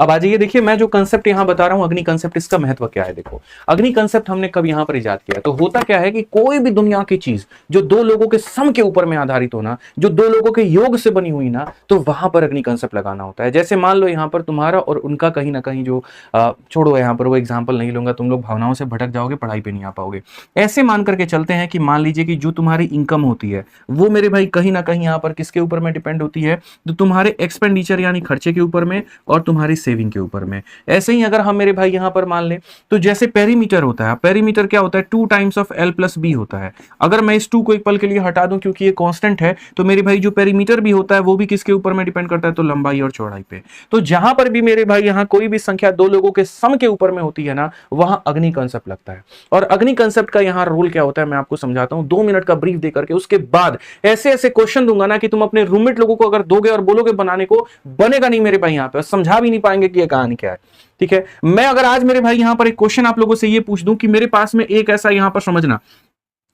अब आ जाइए, देखिए मैं जो कंसेप्ट यहाँ बता रहा हूँ अग्नि कंसेप्ट, इसका महत्व क्या है। देखो अग्नि कंसेप्ट हमने कब यहाँ पर इजाद किया, तो होता क्या है कि कोई भी दुनिया की चीज जो दो लोगों के सम के ऊपर में आधारित होना, जो दो लोगों के योग से बनी हुई ना, तो वहां पर अग्नि कंसेप्ट लगाना होता है। जैसे मान लो यहाँ पर तुम्हारा और उनका कहीं ना कहीं जो छोड़ो यहाँ पर वो एग्जाम्पल नहीं लूंगा, तुम लोग भावनाओं से भटक जाओगे, पढ़ाई पे नहीं आ पाओगे। ऐसे मान करके चलते हैं कि मान लीजिए कि जो तुम्हारी इनकम होती है वो मेरे भाई कहीं ना कहीं यहाँ पर किसके ऊपर में डिपेंड होती है, तो तुम्हारे एक्सपेंडिचर यानी खर्चे के ऊपर में और तुम्हारी सेविंग के ऊपर में। ऐसे ही अगर हम मेरे भाई यहाँ पर मान ले, तो जैसे पेरीमीटर होता है, पेरीमीटर क्या होता है, 2 times of L plus B होता है। अगर मैं इस 2 को एक पल के लिए हटा दूं क्योंकि ये कांस्टेंट है, तो मेरे भाई जो पेरीमीटर भी होता है वो भी किसके ऊपर में डिपेंड करता है, तो लंबाई और चौड़ाई पे। तो जहां पर भी मेरे भाई यहाँ कोई भी संख्या दो लोगों के सम के ऊपर में होती है ना, वहां अग्नि कंसेप्ट लगता है। और अग्नि कंसेप्ट का यहाँ रोल क्या होता है मैं आपको समझाता हूं 2 मिनट का ब्रीफ देकर के। उसके बाद ऐसे ऐसे क्वेश्चन दूंगा ना कि तुम अपने रूममेट लोगों को अगर दोगे और बोलोगे बनाने को, बनेगा नहीं मेरे भाई, यहाँ पे समझा भी नहीं पाएंगे कि ये कहानी क्या है। ठीक है, मैं अगर आज मेरे भाई यहाँ पर एक क्वेश्चन आप लोगों से ये पूछ दूं कि मेरे पास में एक ऐसा यहाँ पर समझना,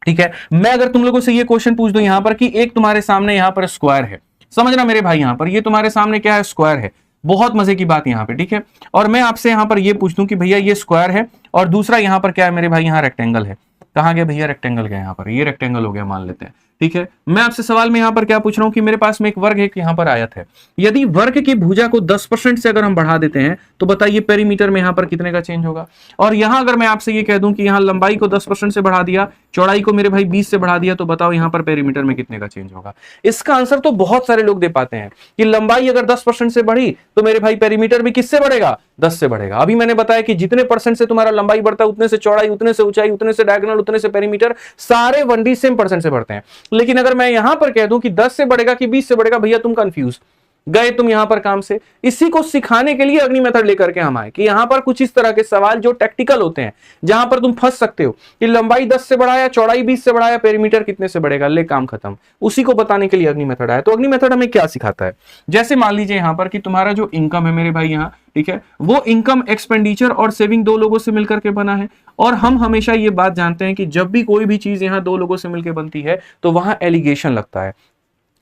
ठीक है, मैं अगर तुम लोगों से ये क्वेश्चन पूछ दूं यहाँ पर कि एक तुम्हारे सामने यहाँ पर स्क्वायर है, समझना मेरे भाई, यहाँ पर ये तुम्हारे सामने क्या है, स्क्वायर है। बहुत मजे की बात यहाँ पे, ठीक है। और मैं आपसे यहाँ पर ये पूछ दूं कि भैया ये स्क्वायर है और दूसरा यहाँ पर क्या है मेरे भाई, यहाँ रेक्टेंगल है। कहाँ गया भैया रेक्टेंगल गया, यहाँ पर ये रेक्टेंगल हो गया मान लेते हैं, ठीक है। मैं आपसे सवाल में यहाँ पर क्या पूछ रहा हूँ कि मेरे पास में एक वर्ग है, यहाँ पर आयत है। यदि वर्ग की भुजा को 10% से अगर हम बढ़ा देते हैं तो बताइए पेरीमीटर में यहाँ पर कितने का चेंज होगा। और यहाँ अगर मैं आपसे ये कह दूं कि यहाँ लंबाई को 10% से बढ़ा दिया, चौड़ाई को मेरे भाई 20 से बढ़ा दिया, तो बताओ यहाँ पर पेरीमीटर में कितने का चेंज होगा। इसका आंसर तो बहुत सारे लोग दे पाते हैं कि लंबाई अगर 10% से बढ़ी तो मेरे भाई पेरीमीटर भी किससे बढ़ेगा, 10 से बढ़ेगा। अभी मैंने बताया कि जितने परसेंट से तुम्हारा लंबाई बढ़ता है उतने से चौड़ाई, उतने से ऊंचाई, उतने से डायगोनल, उतने से पेरीमीटर, सारे 1D सेम परसेंट से बढ़ते हैं। लेकिन अगर मैं यहां पर कह दूं कि 10 से बढ़ेगा कि 20 से बढ़ेगा, भैया तुम कंफ्यूज गए तुम यहां पर काम से। इसी को सिखाने के लिए अग्नि मेथड लेकर के हम आए कि यहां पर कुछ इस तरह के सवाल जो टेक्निकल होते हैं, जहां पर तुम फंस सकते हो कि लंबाई 10 से बढ़ाया, चौड़ाई 20 से बढ़ाया, पेरीमीटर कितने से बढ़ेगा, ले काम खत्म। उसी को बताने के लिए अग्नि मेथड आया। तो अग्नि मेथड हमें क्या सिखाता है, जैसे मान लीजिए यहां पर कि तुम्हारा जो इनकम है मेरे भाई यहाँ, ठीक है, वो इनकम एक्सपेंडिचर और सेविंग दो लोगों से मिलकर के बना है। और हम हमेशा ये बात जानते हैं कि जब भी कोई भी चीज यहां दो लोगों से मिलकर बनती है तो वहां एलिगेशन लगता है,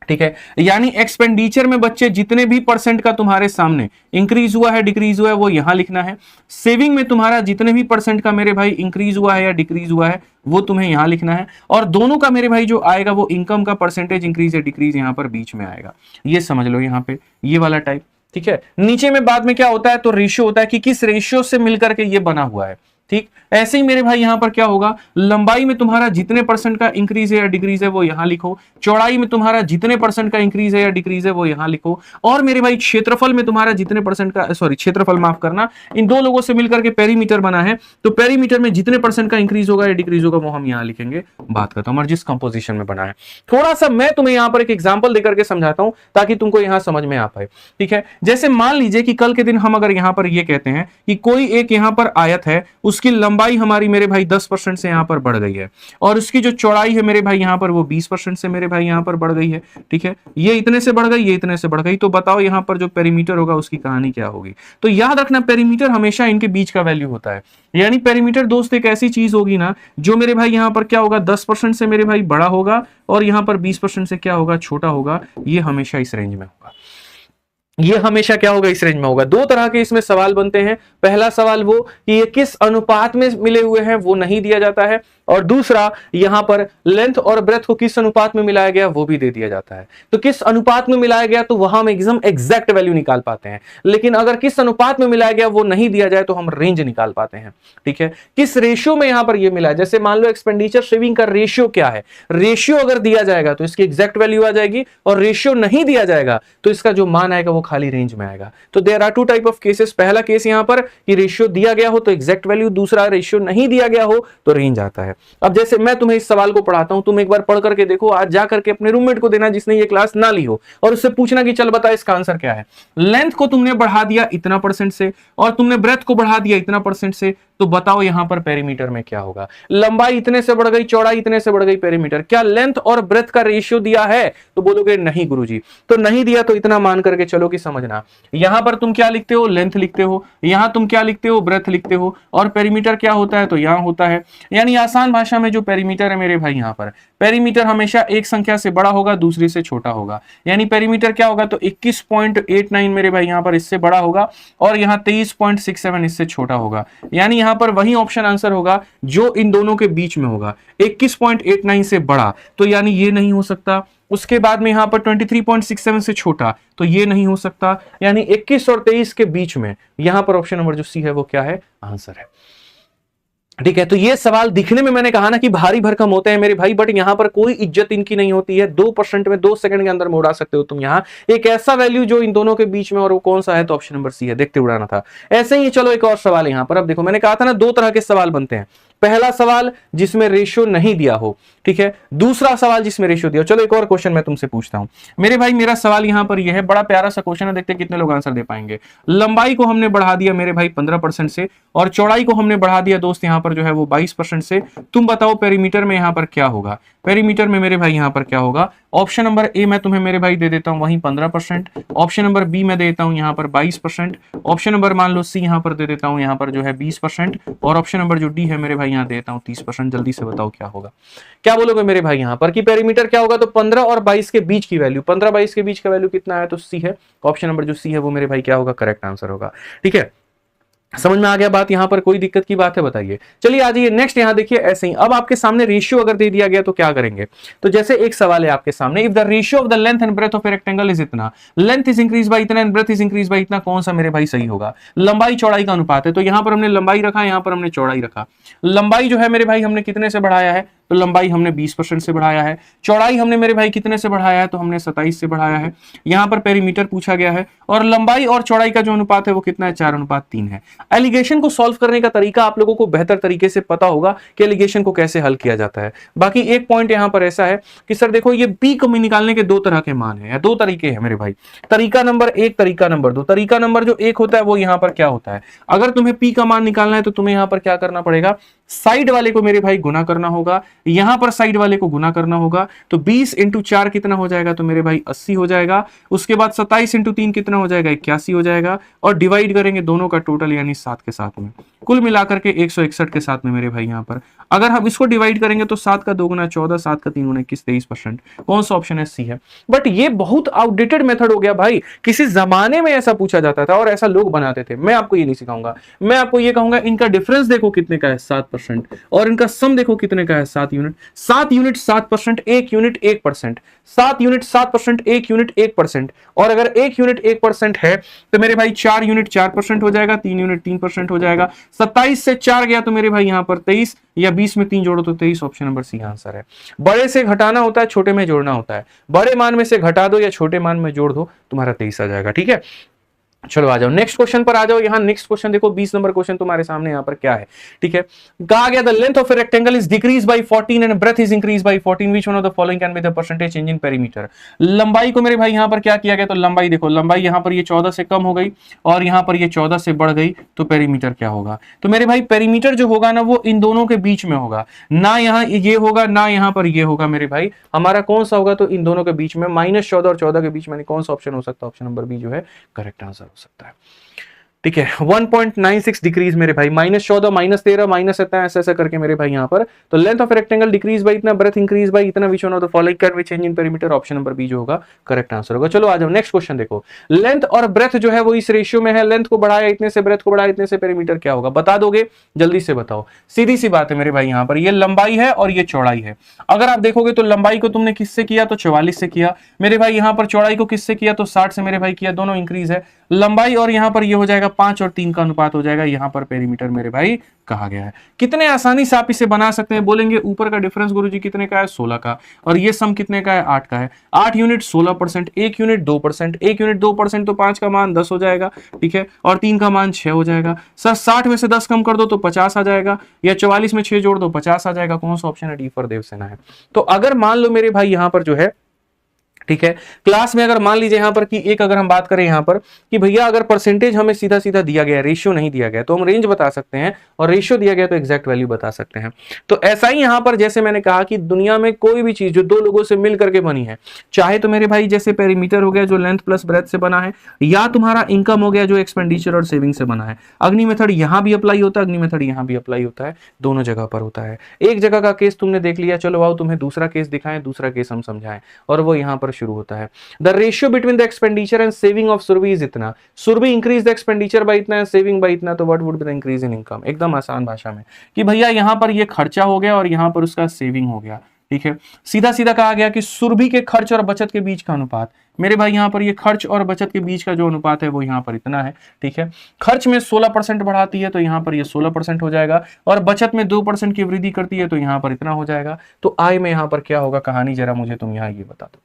ठीक है। यानी एक्सपेंडिचर में बच्चे जितने भी परसेंट का तुम्हारे सामने इंक्रीज हुआ है, डिक्रीज हुआ है, वो यहां लिखना है। सेविंग में तुम्हारा जितने भी परसेंट का मेरे भाई इंक्रीज हुआ है या डिक्रीज हुआ है, वो तुम्हें यहां लिखना है। और दोनों का मेरे भाई जो आएगा वो इनकम का परसेंटेज इंक्रीज या डिक्रीज यहां पर बीच में आएगा। ये समझ लो यहाँ पे ये वाला टाइप, ठीक है। नीचे में बाद में क्या होता है, तो रेशियो होता है कि किस रेशियो से मिलकर के ये बना हुआ है, ठीक। ऐसे ही मेरे भाई यहां पर क्या होगा, लंबाई में तुम्हारा जितने परसेंट का इंक्रीज है या डिक्रीज है वो यहां लिखो, चौड़ाई में तुम्हारा जितने परसेंट का इंक्रीज है या डिक्रीज है वो यहां लिखो, और मेरे भाई क्षेत्रफल में तुम्हारा जितने परसेंट का, सॉरी क्षेत्रफल माफ करना, इन दो लोगों से मिलकर के पेरीमीटर बना है, तो पेरीमीटर में जितने परसेंट का इंक्रीज होगा या डिक्रीज होगा वो हम यहां लिखेंगे। बात करता हूं और जिस कंपोजिशन में बना है, थोड़ा सा मैं तुम्हें यहां पर एक एग्जांपल देकर के समझाता हूं ताकि तुमको यहां समझ में आ पाए, ठीक है। जैसे मान लीजिए कि कल के दिन हम अगर यहां पर ये कहते हैं कि कोई एक यहां पर आयत है, उसकी लंबाई हमारी मेरे भाई 10% से यहां पर बढ़ गई है, और उसकी जो चौड़ाई है मेरे भाई यहां पर वो 20% से मेरे भाई यहां पर बढ़ गई है, ठीक है। ये इतने से बढ़ गई, ये इतने से बढ़ गई, तो बताओ यहां पर जो पेरीमीटर होगा उसकी कहानी क्या होगी। तो याद रखना पेरीमीटर हमेशा इनके बीच का वैल्यू होता है। यानी पेरीमीटर दोस्त एक ऐसी चीज होगी ना जो मेरे भाई यहां पर क्या होगा, 10% से मेरे भाई बड़ा होगा और यहां पर 20% से क्या होगा, छोटा होगा। ये हमेशा इस रेंज में होगा, ये हमेशा क्या होगा, इस रेंज में होगा। दो तरह के इसमें सवाल बनते हैं। पहला सवाल वो कि ये किस अनुपात में मिले हुए हैं वो नहीं दिया जाता है, और दूसरा यहां पर लेंथ और ब्रेथ को किस अनुपात में मिलाया गया वो भी दे दिया जाता है। तो किस अनुपात में मिलाया गया तो वहां हम एकदम एग्जैक्ट वैल्यू निकाल पाते हैं, लेकिन अगर किस अनुपात में मिलाया गया वो नहीं दिया जाए तो हम रेंज निकाल पाते हैं, ठीक है। किस रेशियो में यहां पर ये मिला है, जैसे मान लो एक्सपेंडिचर सेविंग का रेशियो क्या है, रेशियो अगर दिया जाएगा तो इसकी एग्जैक्ट वैल्यू आ जाएगी, और रेशियो नहीं दिया जाएगा तो इसका जो मान आएगा वो खाली रेंज में आएगा। तो there are 2 type of cases. पहला केस यहां पर कि रेशियो दिया गया हो तो एग्जैक्ट वैल्यू, दूसरा रेशियो नहीं दिया गया हो तो रेंज आता है। अब जैसे मैं तुम्हें इस सवाल को पढ़ाता हूं, तुम एक बार पढ़ करके देखो, आज जा करके अपने रूममेट को देना जिसने ये क्लास ना ली हो, और उससे पूछना कि चल बता इसका आंसर क्या है। लेंथ को तुमने बढ़ा दिया इतना परसेंट से और तुमने ब्रेथ को बढ़ा दिया इतना परसेंट से, तो बताओ यहां पर पेरीमीटर में क्या होगा। लंबाई इतने से बढ़ गई, चौड़ाई इतने से बढ़ गई, पेरीमीटर क्या लेंथ और ब्रेथ का रेशियो दिया है? तो बोलोगे नहीं गुरुजी। तो नहीं दिया तो इतना मान करके चलो कि समझना, यहां पर तुम क्या लिखते हो? लेंथ लिखते हो, यहां तुम क्या लिखते हो? ब्रेथ लिखते हो, और पेरीमीटर क्या होता है? तो यहां होता है। यानी आसान भाषा में जो पेरीमीटर है मेरे भाई, यहां पर पेरीमीटर हमेशा एक संख्या से बड़ा होगा, दूसरी से छोटा होगा। यानी पेरीमीटर क्या होगा? तो 21.89 मेरे भाई यहां पर इससे बड़ा होगा, और यहां 23.67 इससे छोटा होगा। यानी यहां पर वही ऑप्शन आंसर होगा जो इन दोनों के बीच में होगा, 21.89 से बड़ा, तो यानी ये नहीं हो सकता। उसके बाद में यहां पर 23.67 से छोटा, तो ये नहीं हो सकता। यानी 21 और 23 के बीच में यहां पर ऑप्शन नंबर जो सी है वो क्या है? आंसर है। ठीक है, तो ये सवाल दिखने में मैंने कहा ना कि भारी भरकम होते हैं मेरे भाई, बट यहां पर कोई इज्जत इनकी नहीं होती है। 2% में 2 सेकंड के अंदर में उड़ा सकते हो तुम यहां एक ऐसा वैल्यू जो इन दोनों के बीच में, और वो कौन सा है? तो ऑप्शन नंबर सी है, देखते उड़ाना था। ऐसे ही चलो एक और सवाल यहां पर। अब देखो मैंने कहा था ना 2 तरह के सवाल बनते हैं। पहला सवाल जिसमें रेशियो नहीं दिया हो, ठीक है, दूसरा सवाल जिसमें रेशियो दिया हो। चलो एक और क्वेश्चन मैं तुमसे पूछता हूं मेरे भाई। मेरा सवाल यहां पर यह है, बड़ा प्यारा सा क्वेश्चन है, देखते हैं कितने लोग आंसर दे पाएंगे। लंबाई को हमने बढ़ा दिया मेरे भाई 15% से, और चौड़ाई को हमने बढ़ा दिया दोस्त यहां पर जो है वो 22% से। तुम बताओ पेरीमीटर में यहां पर क्या होगा? पेरीमीटर में मेरे भाई यहां पर क्या होगा? ऑप्शन नंबर ए मैं तुम्हें मेरे भाई दे देता हूं वहीं 15%, ऑप्शन नंबर बी मैं दे देता हूं यहां पर 22%, ऑप्शन नंबर मान लो सी यहां पर दे देता हूं यहां पर जो है 20%, और ऑप्शन नंबर जो डी है मेरे भाई यहां देता हूं 30%। जल्दी से बताओ क्या होगा? क्या बोलोगे मेरे भाई यहां पर कि पेरीमीटर क्या होगा? तो 15 और 22 के बीच की वैल्यू, 15-22 के बीच का वैल्यू कितना है? तो सी है। ऑप्शन नंबर जो सी है वो मेरे भाई क्या होगा? करेक्ट आंसर होगा। ठीक है, समझ में आ गया बात? यहां पर कोई दिक्कत की बात है? बताइए। चलिए आ जाइए नेक्स्ट। यहां देखिए ऐसे ही, अब आपके सामने रेशियो अगर दे दिया गया तो क्या करेंगे? तो जैसे एक सवाल है आपके सामने, if the ratio of the length and breadth of a rectangle is इतना, लेंथ इज इंक्रीज बाय इतना and breadth is increase by इतना, कौन सा मेरे भाई सही होगा? लंबाई चौड़ाई का अनुपात है, तो यहां पर हमने लंबाई रखा, यहां पर हमने चौड़ाई रखा। लंबाई जो है मेरे भाई हमने कितने से बढ़ाया है? तो लंबाई हमने 20% से बढ़ाया है। चौड़ाई हमने मेरे भाई कितने से बढ़ाया है? तो हमने 27 से बढ़ाया है। यहां पर पेरीमीटर पूछा गया है, और लंबाई और चौड़ाई का जो अनुपात है वो कितना है? 4:3 है। एलिगेशन को सॉल्व करने का तरीका आप लोगों को बेहतर तरीके से पता होगा कि एलिगेशन को कैसे हल किया जाता है। बाकी एक पॉइंट यहां पर ऐसा है कि सर देखो ये पी को निकालने के 2 तरह के मान है, या 2 तरीके हैं मेरे भाई। तरीका नंबर 1, तरीका नंबर 2। तरीका नंबर जो 1 होता है वो यहां पर क्या होता है? अगर तुम्हें पी का मान निकालना है तो तुम्हें यहां पर क्या करना पड़ेगा? साइड वाले को मेरे भाई गुना करना होगा, यहां पर साइड वाले को गुना करना होगा। तो 20 इंटू 4 कितना हो जाएगा? तो मेरे भाई 80 हो जाएगा। उसके बाद 27 इंटू 3 कितना हो जाएगा? 81 हो जाएगा। और डिवाइड करेंगे दोनों का टोटल, यानी 7 के साथ में, कुल मिलाकर के 161 के साथ में मेरे भाई यहां पर। अगर हम इसको डिवाइड करेंगे तो 7 का 2 गुना 14, 7 का 3 गुना 21, 23%। कौन सा ऑप्शन है? सी है। बट ये बहुत आउटडेटेड मेथड हो गया भाई। किसी जमाने में ऐसा पूछा जाता था और ऐसा लोग बनाते थे। मैं आपको ये नहीं सिखाऊंगा, मैं आपको ये कहूंगा इनका डिफरेंस देखो कितने का है? 7%। और इनका सम देखो कितने का है? 7 unit. 7 unit 7%, 1 unit 1%। 7 unit 7%, 1 unit 1%। और अगर 1 यूनिट 1% है तो मेरे भाई 4 यूनिट 4% हो जाएगा, 3 यूनिट 3% हो जाएगा। 27 से 4 गया तो मेरे भाई यहां पर 23, या 20 में 3 जोड़ो तो 23। ऑप्शन नंबर सी आंसर है। बड़े से घटाना होता है, छोटे में जोड़ना होता है। बड़े मान में से घटा दो या छोटे मान में जोड़ दो, तुम्हारा 23 आ जाएगा। ठीक है, चलो आ जाओ नेक्स्ट क्वेश्चन पर आ जाओ। यहां नेक्स्ट क्वेश्चन देखो, 20 नंबर क्वेश्चन तुम्हारे सामने यहां पर क्या है? ठीक है, कहा गया the length of a rectangle is decrease by 14 and breadth is increase by 14, which one of the following can be the percentage change in perimeter. लंबाई को मेरे भाई यहां पर क्या किया गया? तो लंबाई देखो, लंबाई यहां पर ये 14 से कम हो गई और यहां पर ये 14 से बढ़ गई, तो पेरीमीटर क्या होगा? तो मेरे भाई पेरीमीटर जो होगा ना वो इन दोनों के बीच में होगा, ना यहां ये होगा ना यहां पर ये होगा मेरे भाई। हमारा कौन सा होगा? तो इन दोनों के बीच में, -14 और 14 के बीच में कौन सा ऑप्शन हो सकता है? ऑप्शन नंबर बी जो है करेक्ट आंसर हो सकता है। ठीक है, 1.96 डिक्रीज मेरे भाई, -14 -13 माइनस इतना ऐसा ऐसा करके मेरे भाई यहाँ पर। तो length of rectangle decrease by इतना, ब्रेथ इंक्रीज बाई इतना, which one of the following can be change in perimeter. Option number B जो होगा करेक्ट आंसर होगा। चलो आ जाओ नेक्स्ट क्वेश्चन देखो। लेंथ और ब्रेथ जो है वो इस रेशियो में है, लेंथ को बढ़ाया इतने से, ब्रेथ को बढ़ाया इतने से, पेरीमीटर क्या होगा? बता दोगे? जल्दी से बताओ। सीधी सी बात है मेरे भाई, यहाँ पर ये लंबाई है और ये चौड़ाई है। अगर आप देखोगे तो लंबाई को तुमने किससे किया? तो 44 से किया मेरे भाई। यहाँ पर चौड़ाई को किससे किया? तो 60 से मेरे भाई किया। दोनों इंक्रीज है। लंबाई और यहाँ पर ये हो जाएगा 5 और 3 का अनुपात हो जाएगा। यहाँ पर पेरीमीटर मेरे भाई कहा गया है। कितने आसानी से आप इसे बना सकते हैं। बोलेंगे ऊपर का डिफरेंस गुरुजी कितने का है? 16 का। और ये सम कितने का है? 8 का है। 8 यूनिट 16%, 1 यूनिट 2%, 1 यूनिट 2% तो 5 का मान 10 हो जाएगा। ठीक है, और 3 का मान 6 हो जाएगा। सर 60 में से 10 कम कर दो तो 50 आ जाएगा, या 44 में 6 जोड़ दो 50 आ जाएगा। कौन सा ऑप्शन है? डी फॉर देवसेना है। तो अगर मान लो मेरे भाई यहां पर जो है ठीक है। क्लास में अगर मान लीजिए यहां पर कि एक अगर हम बात करें यहां पर कि भैया अगर परसेंटेज हमें सीधा सीधा दिया गया है, रेशियो नहीं दिया गया, तो हम रेंज बता सकते हैं, और रेशियो दिया गया तो एग्जैक्ट वैल्यू बता सकते हैं। तो ऐसा ही यहां पर जैसे मैंने कहा कि दुनिया में कोई भी चीज जो दो लोगों से मिल करके बनी है, चाहे तो मेरे भाई जैसे पेरीमीटर हो गया जो लेंथ प्लस ब्रेथ से बना है, या तुम्हारा इनकम हो गया जो एक्सपेंडिचर और सेविंग से बना है, अग्नि मेथड यहां भी अप्लाई होता है, अग्नि मेथड यहां भी अप्लाई होता है, दोनों जगह पर होता है। एक जगह का केस तुमने देख लिया, चलो आओ तुम्हें दूसरा केस दिखाएं, दूसरा केस हम समझाएं, और वो यहां पर शुरू होता है। The ratio between the expenditure and saving of Surabhi is इतना, Surabhi increase the expenditure by इतना है, saving by इतना, तो what would be the increase in income? एकदम आसान भाषा में कि भैया यहां पर ये खर्चा हो गया और यहां पर उसका सेविंग हो गया। ठीक है, सीधा सीधा कहा गया कि सुरभि के खर्च और बचत के बीच का अनुपात, मेरे भाई यहां पर ये खर्च और बचत के बीच का जो अनुपात है वो यहां पर इतना है। ठीक है, खर्च में 16% बढ़ाती है तो यहां पर ये 16% हो जाएगा, और बचत में 2% की वृद्धि करती है तो यहां पर इतना हो जाएगा। तो आय में यहां पर क्या होगा, कहानी जरा मुझे तुम यहां ये बता दो,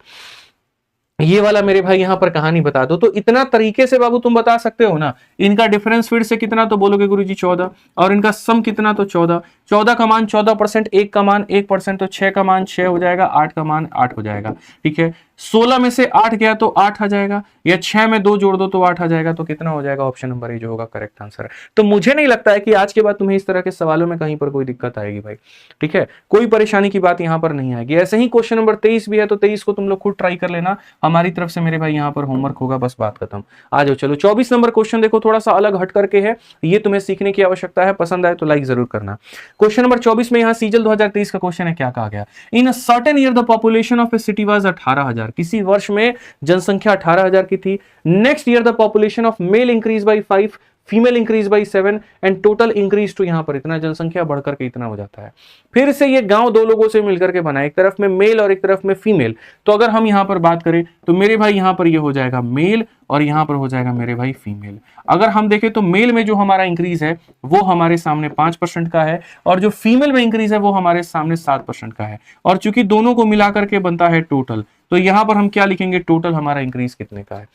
ये वाला मेरे भाई यहां पर कहानी बता दो। तो इतना तरीके से बाबू तुम बता सकते हो ना। इनका डिफरेंस फिर से कितना, तो बोलोगे गुरुजी 14, और इनका सम कितना, तो 14, 14 का मान 14%, 1 का मान 1%, तो 6 का मान 6 हो जाएगा, 8 का मान 8 हो जाएगा। ठीक है, 16 में से 8 गया तो 8 आ जाएगा, या 6 में 2 जोड़ दो तो 8 आ जाएगा, तो कितना हो जाएगा, ऑप्शन नंबर ए जो होगा करेक्ट आंसर है। तो मुझे नहीं लगता है कि आज के बाद तुम्हें इस तरह के सवालों में कहीं पर कोई दिक्कत आएगी भाई। ठीक है, कोई परेशानी की बात यहां पर नहीं आएगी। ऐसे ही क्वेश्चन नंबर 23 भी है, तो 23 को तुम लोग खुद ट्राई कर लेना, हमारी तरफ से मेरे भाई यहां पर होमवर्क होगा, बस बात खत्म। आ जाओ चलो 24 नंबर क्वेश्चन देखो, थोड़ा सा अलग हट करके है, ये तुम्हें सीखने की आवश्यकता है, पसंद आए तो लाइक जरूर करना। क्वेश्चन नंबर 24 में यहां सीजल 2023 का क्वेश्चन है, क्या कहा गया, in a certain year the population of a city was 18,000, किसी वर्ष में जनसंख्या 18,000 की थी। Next year the population of male increase by 5, female increase by 7 and total increase to, यहां पर इतना, जनसंख्या बढ़कर के इतना हो जाता है। फिर से ये गांव दो लोगों से मिलकर के बना, एक तरफ में मेल और एक तरफ में फीमेल। तो अगर हम यहां पर बात करें तो मेरे भाई यहां पर ये हो जाएगा मेल, और यहां पर हो जाएगा मेरे भाई फीमेल। अगर हम देखें तो मेल में जो हमारा इंक्रीज है वो हमारे सामने 5% का है, और जो फीमेल में इंक्रीज है वो हमारे सामने 7% का है, और चूंकि दोनों को मिलाकर के बनता है टोटल, तो यहां पर हम क्या लिखेंगे, टोटल हमारा इंक्रीज कितने का है।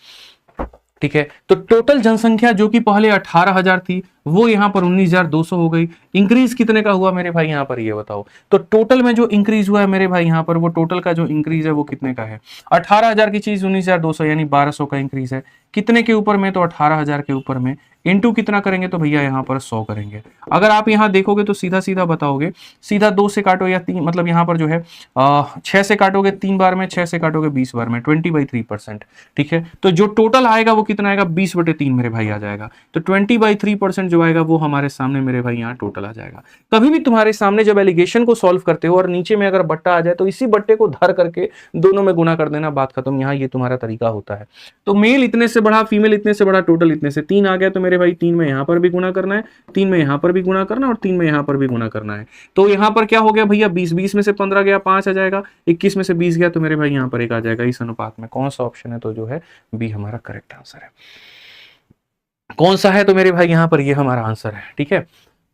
ठीक है, तो टोटल जनसंख्या जो कि पहले 18,000 थी वो यहां पर 19,200 हो गई। इंक्रीज कितने का हुआ मेरे भाई यहां पर ये बताओ। तो टोटल में जो इंक्रीज हुआ है मेरे भाई यहां पर, वो टोटल का जो इंक्रीज है वो कितने का है, 18,000 की चीज 19,200 यानी 1,200 का इंक्रीज है। कितने के ऊपर में, तो 18,000 के ऊपर में, इनटू कितना करेंगे, तो भैया यहां पर 100 करेंगे। अगर आप यहां देखोगे तो सीधा सीधा बताओगे, सीधा 2 से काटो या 3, मतलब यहां पर जो है 6 से काटोगे 3 बार में, 6 से काटोगे 20 बार में, 20/3%। ठीक है, तो जो टोटल आएगा वो कितना आएगा, 20/3 मेरे भाई आ जाएगा। तो 20/3% जो आएगा वो हमारे सामने मेरे भाई यहाँ टोटल आ जाएगा। कभी भी तुम्हारे सामने जब एलिगेशन को सॉल्व करते हो और नीचे में अगर बट्टा आ जाए तो इसी बट्टे को धर करके दोनों में गुना कर देना, बात खत्म। यहाँ ये तुम्हारा तरीका होता है। तो मेल इतने से बढ़ा, फीमेल इतने से बढ़ा, टोटल इतने से 3 आ गया, तो मेरे भाई 3 में यहां पर भी गुना करना है, 3 में यहां पर भी गुना करना, और 3 में यहां पर भी गुना करना है। तो यहां पर क्या हो गया भैया, 20 में से 15 गया 5 आ जाएगा, 21 में से 20 गया तो मेरे भाई यहां पर 1 आ जाएगा। इस अनुपात में कौन सा ऑप्शन है, तो जो है बी हमारा करेक्ट आंसर है। कौन सा है, तो मेरे भाई यहां पर ये हमारा आंसर है। ठीक है,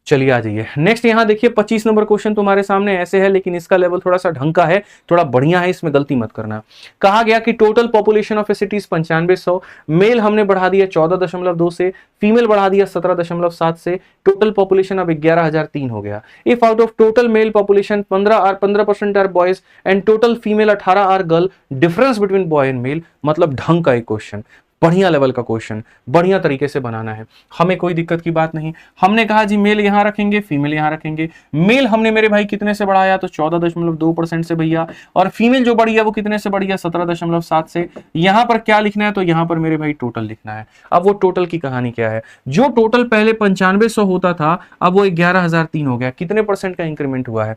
चलिए आ जाइए नेक्स्ट। यहां देखिए 25 नंबर क्वेश्चन तुम्हारे सामने ऐसे है, लेकिन इसका लेवल थोड़ा सा ढंग का है, थोड़ा बढ़िया है, इसमें गलती मत करना। कहा गया कि total population of a city 9500, male हमने बढ़ा दिया 14.2 से, फीमेल बढ़ा दिया 17.7 से, टोटल पॉपुलेशन अब 11,003 हो गया। If out of total male population 15% are boys and total female 18 are girl, difference between boy and male, मतलब ढंग का एक क्वेश्चन, बढ़िया लेवल का क्वेश्चन, बढ़िया तरीके से बनाना है, हमें कोई दिक्कत की बात नहीं। हमने कहा जी मेल यहां रखेंगे, फीमेल यहां रखेंगे। मेल हमने मेरे भाई कितने से बढ़ाया, तो 14.2% से भैया, और फीमेल जो बढ़ी है वो कितने से बढ़ी है, 17.7 से। यहां पर क्या लिखना है, तो यहां पर मेरे भाई टोटल लिखना है। अब वो टोटल की कहानी क्या है, जो टोटल पहले 9500 होता था अब वो 11,003 हो गया। कितने परसेंट का इंक्रीमेंट हुआ है,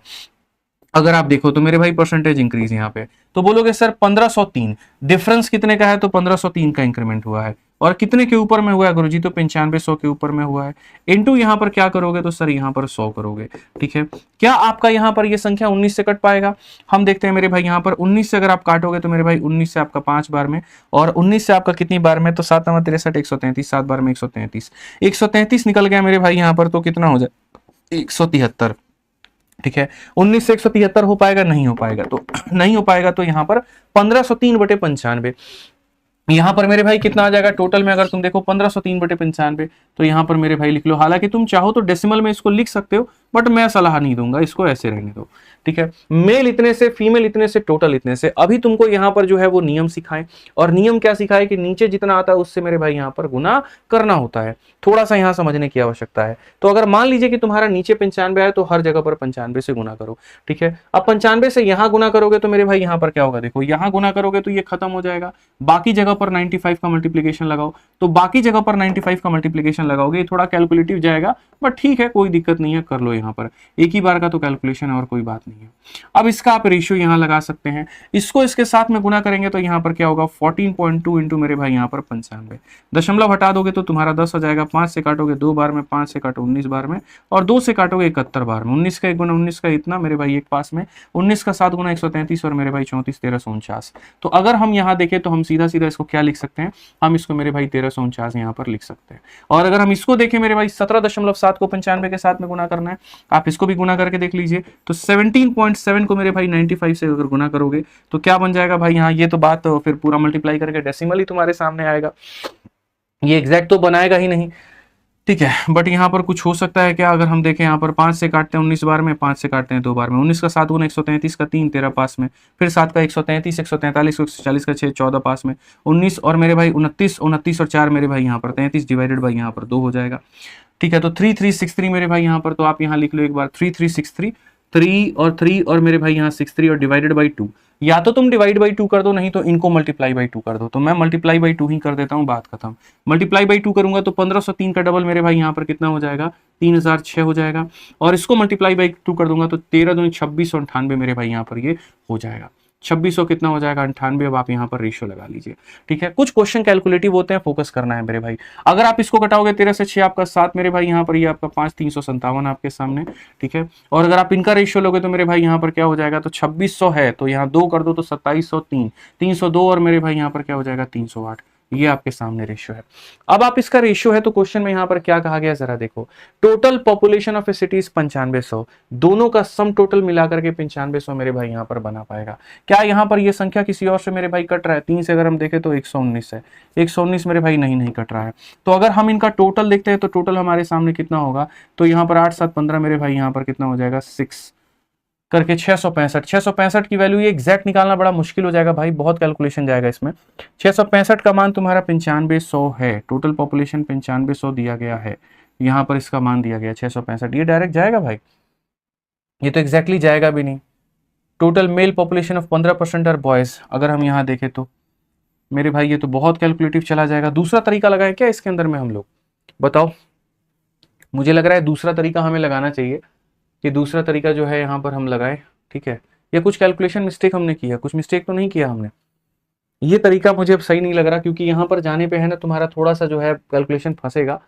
अगर आप देखो तो मेरे भाई परसेंटेज इंक्रीज यहाँ पे, तो बोलोगे सर 1503, डिफरेंस कितने का है, तो 1503 का इंक्रीमेंट हुआ है। और कितने के ऊपर में हुआ है गुरुजी, तो 9500 के ऊपर में हुआ है। इनटू यहाँ पर क्या करोगे, तो सर यहाँ पर 100 करोगे। ठीक है, क्या आपका यहाँ पर ये संख्या 19 से कट पाएगा, हम देखते हैं मेरे भाई यहाँ पर 19 से अगर आप काटोगे तो मेरे भाई 19 से आपका 5 बार में, और 19 से आपका कितनी बार में, तो 7 × 63 133, 7 बार में 133, 133 निकल गया मेरे भाई यहाँ पर, तो कितना हो जाए 173। ठीक है, 19 से 173 हो पाएगा, नहीं हो पाएगा, तो नहीं हो पाएगा, तो यहां पर 1503/95। यहाँ पर मेरे भाई कितना आ जाएगा टोटल में, अगर तुम देखो 1503/95, तो यहाँ पर मेरे भाई लिख लो। हालांकि तुम चाहो तो डेसिमल में इसको लिख सकते हो, बट मैं सलाह नहीं दूंगा, इसको ऐसे रहने दो, ठीक है। मेल इतने से, फीमेल इतने से, टोटल इतने से। अभी तुमको यहाँ पर जो है वो नियम सिखाएं, और नियम क्या सिखाए कि नीचे जितना आता है उससे मेरे भाई यहाँ पर गुना करना होता है। थोड़ा सा यहाँ समझने की आवश्यकता है। तो अगर मान लीजिए कि तुम्हारा नीचे 95 आए, तो हर जगह पर 95 से गुना करो, ठीक है। अब 95 से यहाँ गुना करोगे तो मेरे भाई यहाँ पर क्या होगा, देखो यहाँ गुना करोगे तो ये खत्म हो जाएगा, बाकी जगह पर 95 का मल्टीप्लीकेशन लगाओ, तो बाकी जगह पर 95 का मल्टीप्लीकेशन लगाओगे, ये थोड़ा कैलकुलेटिव जाएगा, बट ठीक है, कोई दिक्कत नहीं है, कर लो। यहाँ पर एक ही बार का तो कैलकुलेशन है और कोई बात नहीं है। अब इसका आप रेशियो यहाँ लगा सकते हैं, इसको इसके साथ में गुना करेंगे तो यहाँ पर क्या होगा 14.2 इंटू मेरे भाई यहाँ पर 95, दशमलव हटा दोगे तो तुम्हारा 10 आ जाएगा, 5 से काटोगे 2 बार में, 5 से काटो 19 बार में, और 2 से काटोगे 71 बार में। 19 का 1 गुना 19 का इतना मेरे भाई एक पास में, 19 का 7 गुना 133, और मेरे भाई 34 1349। तो अगर हम यहाँ देखें तो हम सीधा सीधा इसको क्या लिख सकते हैं, हम इसको मेरे भाई 1349 यहाँ पर लिख सकते हैं। और अगर हम इसको देखें मेरे भाई 17.7 को 95 के साथ में गुना करना है, आप इसको भी गुना करके देख लीजिए, तो 17.7 को मेरे भाई 95 से अगर गुना करोगे तो क्या बन जाएगा भाई यहाँ, ये तो बात फिर पूरा मल्टीप्लाई करके डेसिमल ही तुम्हारे सामने आएगा, ये एग्जैक्ट तो बनाएगा ही नहीं, ठीक है। बट यहाँ पर कुछ हो सकता है क्या, अगर हम देखें यहाँ पर 5 से काटते हैं 19 बार में, 5 से काटते हैं 2 बार में, 19 का 7 गुना 133 का 3 13 पास में, फिर 7 का 133 143 140 का 6 14 पास में, 19 और मेरे भाई 29 29 और 4 मेरे भाई यहाँ पर 33 डिवाइडेड बाई यहाँ पर 2 हो जाएगा, ठीक है। तो 3363 मेरे भाई यहाँ पर, तो आप यहाँ लिख लो एक बार 3363, 3 और 3 और मेरे भाई यहाँ 63 और डिवाइडेड बाई 2, या तो तुम डिवाइड बाई 2 कर दो, नहीं तो इनको मल्टीप्लाई बाई 2 कर दो। तो मैं मल्टीप्लाई बाई 2 ही कर देता हूँ, बात खत्म। मल्टीप्लाई बाई 2 करूंगा तो 1503 का डबल मेरे भाई यहाँ पर कितना हो जाएगा, 3006 हो जाएगा, और इसको मल्टीप्लाई बाई 2 कर दूंगा तो 13 दूनी 2698 मेरे भाई यहाँ पर ये हो जाएगा। 2600 कितना हो जाएगा 98। अब आप यहाँ पर रेशियो लगा लीजिए, ठीक है। कुछ क्वेश्चन कैलकुलेटिव होते हैं, फोकस करना है मेरे भाई। अगर आप इसको घटाओगे 13 से 6 आपका 7 मेरे भाई यहाँ पर, ये आपका 5 357 आपके सामने, ठीक है। और अगर आप इनका रेशियो लोगे तो मेरे भाई यहाँ पर क्या हो जाएगा, तो 2600 है तो यहाँ 2 कर दो तो 2703, 302 और मेरे भाई यहाँ पर क्या हो जाएगा 308, ये आपके सामने रेशियो है। अब आप इसका रेशियो है तो क्वेश्चन में यहां पर क्या कहा गया जरा देखो, total population of a city is 9500, दोनों का सम टोटल मिलाकर के 9500 मेरे भाई यहां पर बना पाएगा। क्या यहां पर ये संख्या किसी और से मेरे भाई कट रहा है, 3 से अगर हम देखें तो 119 है, 119 मेरे भाई नहीं कट रहा है। तो अगर हम इनका टोटल देखते हैं तो टोटल हमारे सामने कितना होगा, तो यहाँ पर 8 7 15 मेरे भाई यहाँ पर कितना हो जाएगा 6 करके 665 की वैल्यू, ये एग्जैक्ट निकालना बड़ा मुश्किल हो जाएगा भाई, बहुत कैलकुलेशन जाएगा इसमें। 665 का मान तुम्हारा 9500 है, टोटल पॉपुलेशन 9500 दिया गया है, यहाँ पर इसका मान दिया गया 665, ये डायरेक्ट जाएगा भाई, ये तो एग्जैक्टली जाएगा भी नहीं। टोटल मेल पॉपुलेशन ऑफ 15% और बॉयज, अगर हम यहाँ देखें तो मेरे भाई ये तो बहुत कैलकुलेटिव चला जाएगा। दूसरा तरीका लगाए क्या इसके अंदर में हम लोग, बताओ। मुझे लग रहा है दूसरा तरीका हमें लगाना चाहिए, कि दूसरा तरीका जो है यहाँ पर हम लगाए, ठीक है। या कुछ कैलकुलेशन मिस्टेक हमने किया, कुछ मिस्टेक तो नहीं किया हमने, ये तरीका मुझे अब सही नहीं लग रहा, क्योंकि यहाँ पर जाने पे है ना तुम्हारा थोड़ा सा जो है कैलकुलेशन फंसेगा,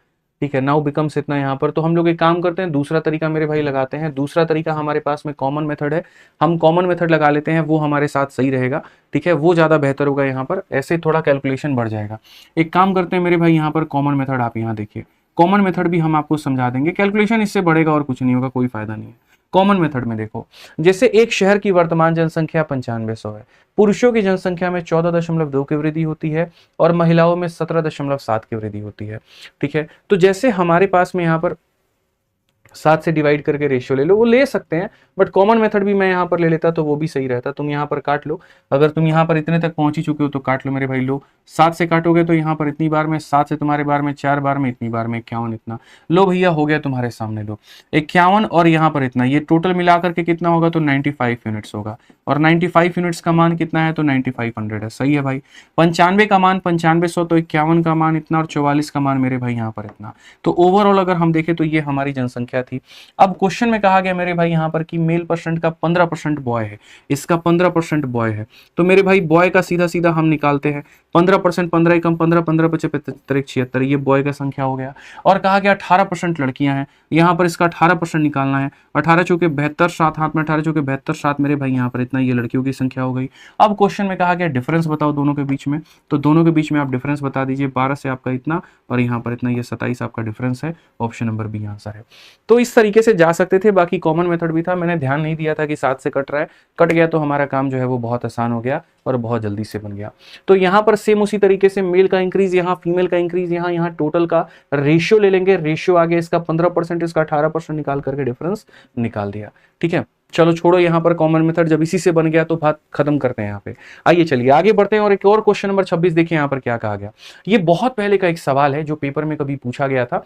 ठीक है। नाउ बिकम्स इतना यहाँ पर, तो हम लोग एक काम करते हैं, दूसरा तरीका मेरे भाई लगाते हैं। दूसरा तरीका हमारे पास में कॉमन मेथड है, हम कॉमन मेथड लगा लेते हैं, वो हमारे साथ सही रहेगा, ठीक है, वो ज़्यादा बेहतर होगा यहाँ पर, ऐसे थोड़ा कैलकुलेशन बढ़ जाएगा। एक काम करते हैं मेरे भाई, यहाँ पर कॉमन मेथड आप यहाँ देखिए, कॉमन मेथड भी हम आपको समझा देंगे, कैलकुलेशन इससे बढ़ेगा और कुछ नहीं होगा, कोई फायदा नहीं है। कॉमन मेथड में देखो, जैसे एक शहर की वर्तमान जनसंख्या 9500 है, पुरुषों की जनसंख्या में 14.2 की वृद्धि होती है और महिलाओं में 17.7 की वृद्धि होती है, ठीक है। तो जैसे हमारे पास में यहाँ पर 7 से डिवाइड करके रेशियो ले लो, वो ले सकते हैं, बट कॉमन मेथड भी मैं यहाँ पर ले लेता तो वो भी सही रहता। तुम यहाँ पर काट लो, अगर तुम यहाँ पर इतने तक पहुंच ही चुके हो तो काट लो मेरे भाई। लो 7 से काटोगे तो यहाँ पर इतनी बार में, 7 से तुम्हारे बार में 4 बार में, इतनी बार में 51 इतना, लो भैया हो गया तुम्हारे सामने। लो 51 और यहाँ पर इतना, ये टोटल मिलाकर के कितना होगा, तो 95 यूनिट्स होगा, और 95 यूनिट्स का मान कितना है, तो 9500 है, सही है भाई। 95 का मान 9500, तो 51 का मान इतना, और 44 का मान मेरे भाई यहाँ पर इतना। तो ओवरऑल अगर हम देखें तो ये हमारी जनसंख्या थी। अब क्वेश्चन में कहा गया मेरे भाई यहाँ पर कि मेल परसेंट का 15% बॉय है, इसका 15% बॉय है, तो मेरे भाई बॉय का सीधा सीधा हम निकालते हैं, 15%, 15 कम 15, 15 75 76, ये बॉय का संख्या हो गया। और कहा गया 18% लड़कियां हैं, यहाँ पर इसका 18% निकालना है, 18 चौके 72, 7 हाथ में 18 चौके 72, 7 मेरे भाई यहाँ पर इतना, ये लड़कियों की संख्या हो गई। अब क्वेश्चन में कहा गया डिफरेंस बताओ दोनों के बीच में, तो दोनों के बीच में आप डिफरेंस बता दीजिए, 12 से आपका इतना और यहाँ पर इतना, ये 27 आपका डिफरेंस है, ऑप्शन नंबर बी आंसर है। तो इस तरीके से जा सकते थे, बाकी कॉमन मेथड भी था, मैंने ध्यान नहीं दिया था कि 7 से कट रहा है, कट गया तो हमारा काम जो है वो बहुत आसान हो गया। और बहुत जल्दी से बन गया। तो यहाँ पर सेम उसी तरीके से मेल का इंक्रीज यहाँ, फीमेल का इंक्रीज यहाँ, यहाँ टोटल का रेशियो ले लेंगे, रेशियो आगे इसका 15%, इसका 18% निकाल करके डिफरेंस निकाल दिया। ठीक है, चलो छोड़ो यहाँ पर कॉमन मेथड, जब इसी से बन गया तो बात खत्म करते हैं यहाँ पे। आइए चलिए आगे बढ़ते हैं और एक और क्वेश्चन नंबर 26 देखिए यहाँ पर क्या कहा गया। ये बहुत पहले का एक सवाल है जो पेपर में कभी पूछा गया था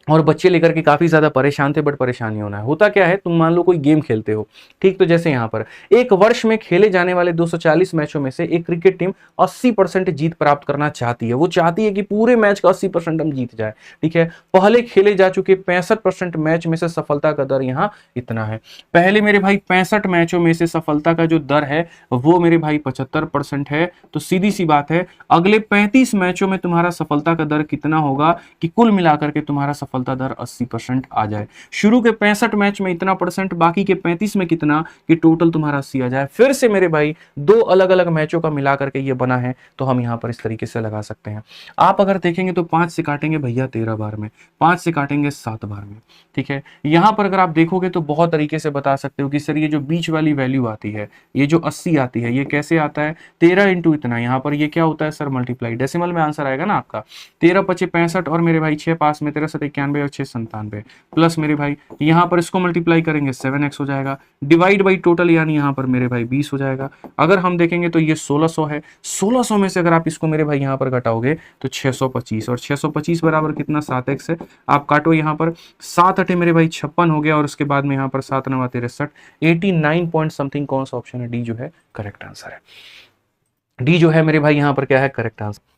और बच्चे लेकर के काफी ज्यादा परेशान थे, बट परेशान नहीं होना है। होता क्या है, तुम मान लो कोई गेम खेलते हो, ठीक, तो जैसे यहाँ पर एक वर्ष में खेले जाने वाले 240 मैचों में से एक क्रिकेट टीम 80% जीत प्राप्त करना चाहती है। वो चाहती है कि पूरे मैच का 80% हम जीत जाए। ठीक है, पहले खेले जा चुके 65% मैच में से सफलता का दर यहाँ इतना है। पहले मेरे भाई 65 मैचों में से सफलता का जो दर है वो मेरे भाई 75% है। तो सीधी सी बात है, अगले 35 मैचों में तुम्हारा सफलता का दर कितना होगा कि कुल मिलाकर के तुम्हारा सफलता दर 80% आ जाए। शुरू के 65 मैच में इतना परसेंट, बाकी के 35 में कितना कि टोटल तुम्हारा 80 आ जाए। फिर से मेरे भाई दो अलग अलग मैचों का मिलाकर के ये बना है, तो हम यहां पर इस तरीके से लगा सकते हैं। आप अगर देखेंगे तो 5 से काटेंगे भैया 13 बार में, 5 से काटेंगे 7 बार में। ठीक है, यहां पर अगर आप देखोगे तो बहुत तरीके से बता सकते हो कि सर ये जो बीच वाली वैल्यू आती है, ये जो 80 आती है, ये कैसे आता है, 13 इंटू इतना, यहां पर ये क्या होता है सर, मल्टीप्लाई, डेसिमल में आंसर आएगा ना आपका 13 पचे 65 और मेरे भाई 6 पास में 13 7 91 और 6 97 प्लस मेरे भाई यहाँ पर इसको मल्टीप्लाई करेंगे 7x हो जाएगा, डिवाइड बाई टोटल यानी यहाँ पर मेरे भाई 20 हो जाएगा। अगर हम देखेंगे तो ये 1600 है, 1600 में से अगर आप इसको मेरे भाई यहाँ पर घटाओगे तो 625, और 625 बराबर कितना 7x है। आप काटो यहाँ पर 7 अटे मेरे भाई 56 हो गया, और उसके बाद में यहाँ पर 7 9 63, 89 पॉइंट समथिंग। कौन सा ऑप्शन है, डी जो है करेक्ट आंसर है। डी जो है मेरे भाई यहाँ पर क्या है, करेक्ट आंसर।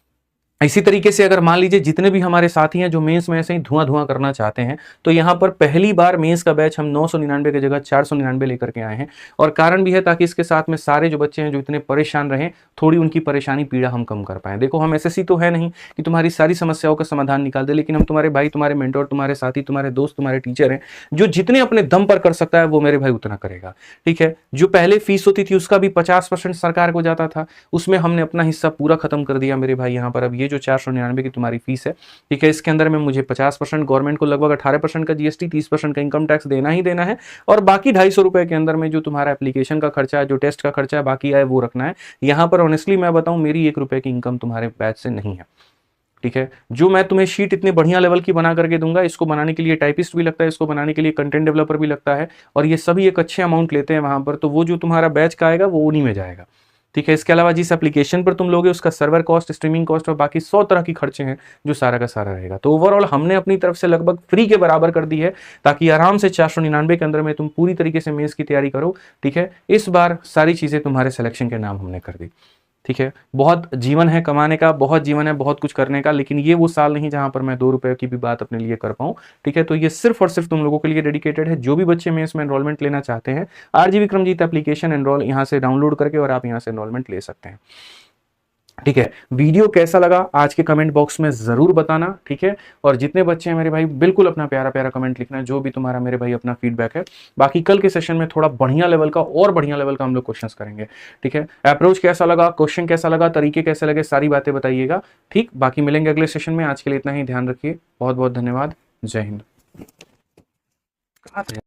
इसी तरीके से अगर मान लीजिए जितने भी हमारे साथी हैं जो मेंस में ऐसे ही धुआं धुआं करना चाहते हैं, तो यहाँ पर पहली बार मेंस का बैच हम 999 की जगह 499 लेकर के आए हैं। और कारण भी है ताकि इसके साथ में सारे जो बच्चे हैं जो इतने परेशान रहे, थोड़ी उनकी परेशानी पीड़ा हम कम कर पाए। देखो हम एसएससी तो है नहीं कि तुम्हारी सारी समस्याओं का समाधान निकाल दे, लेकिन हम तुम्हारे भाई, तुम्हारे मेंटोर, तुम्हारे साथी, तुम्हारे दोस्त, तुम्हारे टीचर हैं। जो जितने अपने दम पर कर सकता है वो मेरे भाई उतना करेगा। ठीक है, जो पहले फीस होती थी उसका भी 50% सरकार को जाता था, उसमें हमने अपना हिस्सा पूरा खत्म कर दिया मेरे भाई। यहाँ पर अब ये जो 499 की तुम्हारी फीस है, ठीक है, इसके अंदर में मुझे 50% गवर्नमेंट को, लगभग 18% का जीएसटी, 30% का इनकम टैक्स देना ही देना है, और बाकी 250 रुपए के अंदर में जो तुम्हारा एप्लीकेशन का खर्चा है, जो टेस्ट का खर्चा है, बाकी आए वो रखना है। यहाँ पर ऑनेस्टली मैं बताऊं, मेरी 1 रुपए की इनकम तुम्हारे बैच से नहीं है। ठीक है, जो मैं तुम्हें शीट इतने बढ़िया लेवल की बना करके दूंगा, इसको बनाने के लिए टाइपिस्ट भी लगता है, इसको बनाने के लिए कंटेंट डेवलपर भी लगता है, और ये सभी एक अच्छे अमाउंट लेते हैं वहां पर। तो वो जो तुम्हारा बैच का आएगा वो उन्हीं में जाएगा। ठीक है, इसके अलावा जिस एप्लीकेशन पर तुम लोगे उसका सर्वर कॉस्ट, स्ट्रीमिंग कॉस्ट और बाकी 100 तरह की खर्चे हैं जो सारा का सारा रहेगा। तो ओवरऑल हमने अपनी तरफ से लगभग फ्री के बराबर कर दी है, ताकि आराम से 499 के अंदर में तुम पूरी तरीके से मेंस की तैयारी करो। ठीक है, इस बार सारी चीजें तुम्हारे सिलेक्शन के नाम हमने कर दी। ठीक है, बहुत जीवन है कमाने का, बहुत जीवन है बहुत कुछ करने का, लेकिन ये वो साल नहीं जहां पर मैं 2 रुपए की भी बात अपने लिए कर पाऊं। ठीक है, तो ये सिर्फ और सिर्फ तुम लोगों के लिए डेडिकेटेड है। जो भी बच्चे मेंस में एनरोलमेंट लेना चाहते हैं, आरजी विक्रमजीत एप्लीकेशन एनरोल यहां से डाउनलोड करके और आप यहां से एनरोलमेंट ले सकते हैं। ठीक है, वीडियो कैसा लगा आज के कमेंट बॉक्स में जरूर बताना। ठीक है, और जितने बच्चे हैं मेरे भाई बिल्कुल अपना प्यारा प्यारा कमेंट लिखना, जो भी तुम्हारा मेरे भाई अपना फीडबैक है। बाकी कल के सेशन में थोड़ा बढ़िया लेवल का और बढ़िया लेवल का हम लोग क्वेश्चंस करेंगे। ठीक है, अप्रोच कैसा लगा, क्वेश्चन कैसा लगा, तरीके कैसे लगे, सारी बातें बताइएगा। ठीक, बाकी मिलेंगे अगले सेशन में। आज के लिए इतना ही, ध्यान रखिए, बहुत बहुत धन्यवाद, जय हिंद।